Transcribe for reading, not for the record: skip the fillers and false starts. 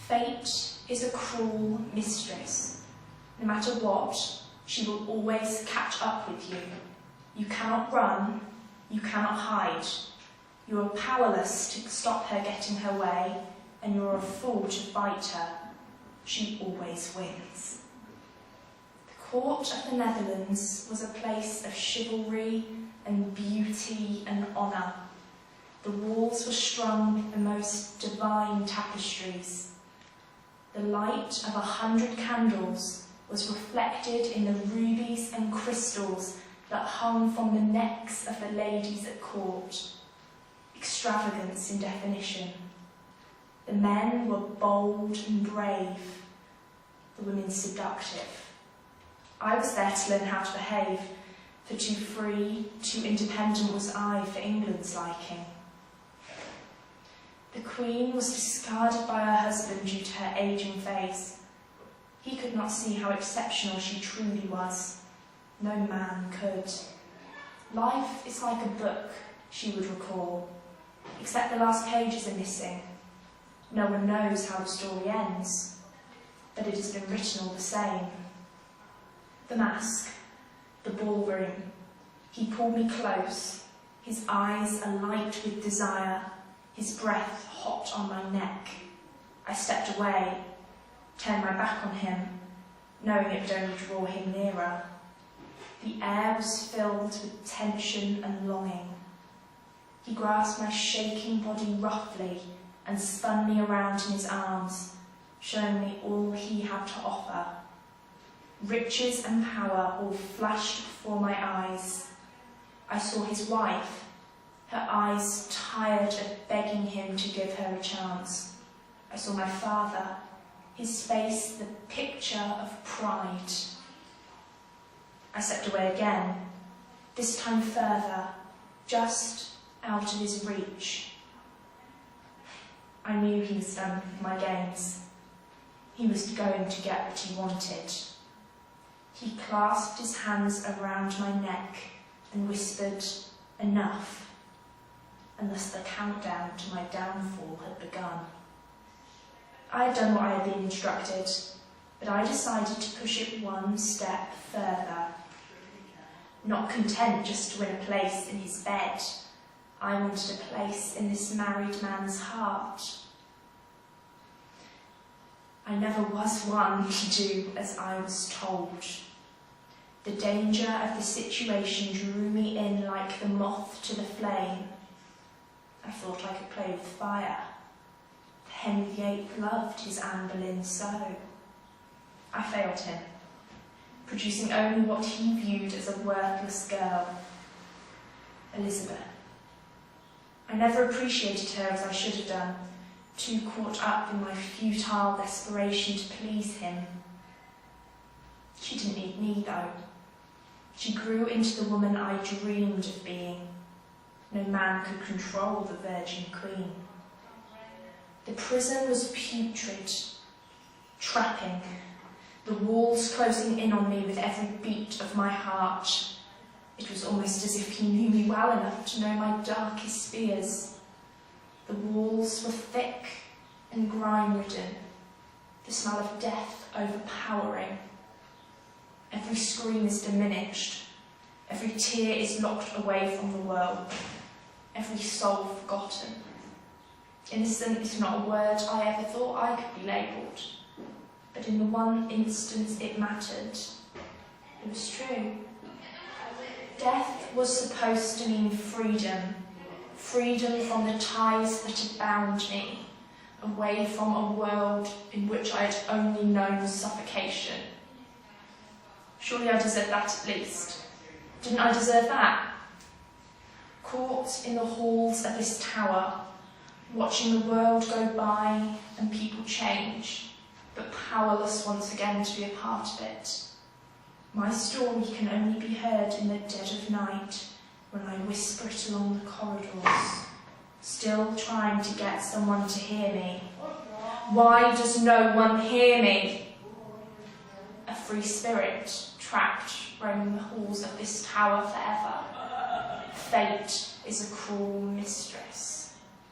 Fate is a cruel mistress. No matter what, she will always catch up with you. You cannot run, you cannot hide. You are powerless to stop her getting her way, and you are a fool to fight her. She always wins. The court of the Netherlands was a place of chivalry and beauty and honour. The walls were strung with the most divine tapestries. The light of 100 candles was reflected in the rubies and crystals that hung from the necks of the ladies at court. Extravagance in definition. The men were bold and brave, the women seductive. I was there to learn how to behave, for too free, too independent was I for England's liking. The Queen was discarded by her husband due to her ageing face. He could not see how exceptional she truly was. No man could. Life is like a book, she would recall, except the last pages are missing. No one knows how the story ends, but it has been written all the same. The mask, the ballroom. He pulled me close, his eyes alight with desire, his breath hot on my neck. I stepped away, turned my back on him, knowing it would only draw him nearer. The air was filled with tension and longing. He grasped my shaking body roughly and spun me around in his arms, showing me all he had to offer. Riches and power all flashed before my eyes. I saw his wife, her eyes tired of begging him to give her a chance. I saw my father, his face the picture of pride. I stepped away again, this time further, just out of his reach. I knew he was done with my games. He was going to get what he wanted. He clasped his hands around my neck and whispered, "Enough," and thus the countdown to my downfall had begun. I had done what I had been instructed, but I decided to push it one step further. Not content just to win a place in his bed, I wanted a place in this married man's heart. I never was one to do as I was told. The danger of the situation drew me in like the moth to the flame. I thought I could play with fire. Henry VIII loved his Anne Boleyn so. I failed him, producing only what he viewed as a worthless girl, Elizabeth. I never appreciated her as I should have done, too caught up in my futile desperation to please him. She didn't need me, though. She grew into the woman I dreamed of being. No man could control the Virgin Queen. The prison was putrid, trapping, the walls closing in on me with every beat of my heart. It was almost as if he knew me well enough to know my darkest fears. The walls were thick and grime-ridden, the smell of death overpowering. Every scream is diminished, every tear is locked away from the world, every soul forgotten. Innocent is not a word I ever thought I could be labelled, but in the one instance it mattered. It was true. Death was supposed to mean freedom, freedom from the ties that had bound me, away from a world in which I had only known suffocation. Surely I deserved that at least. Didn't I deserve that? Caught in the halls of this tower, watching the world go by and people change, but powerless once again to be a part of it. My story can only be heard in the dead of night, when I whisper it along the corridors, still trying to get someone to hear me. Why does no one hear me? A free spirit, trapped, roaming the halls of this tower forever. Fate is a cruel mistress.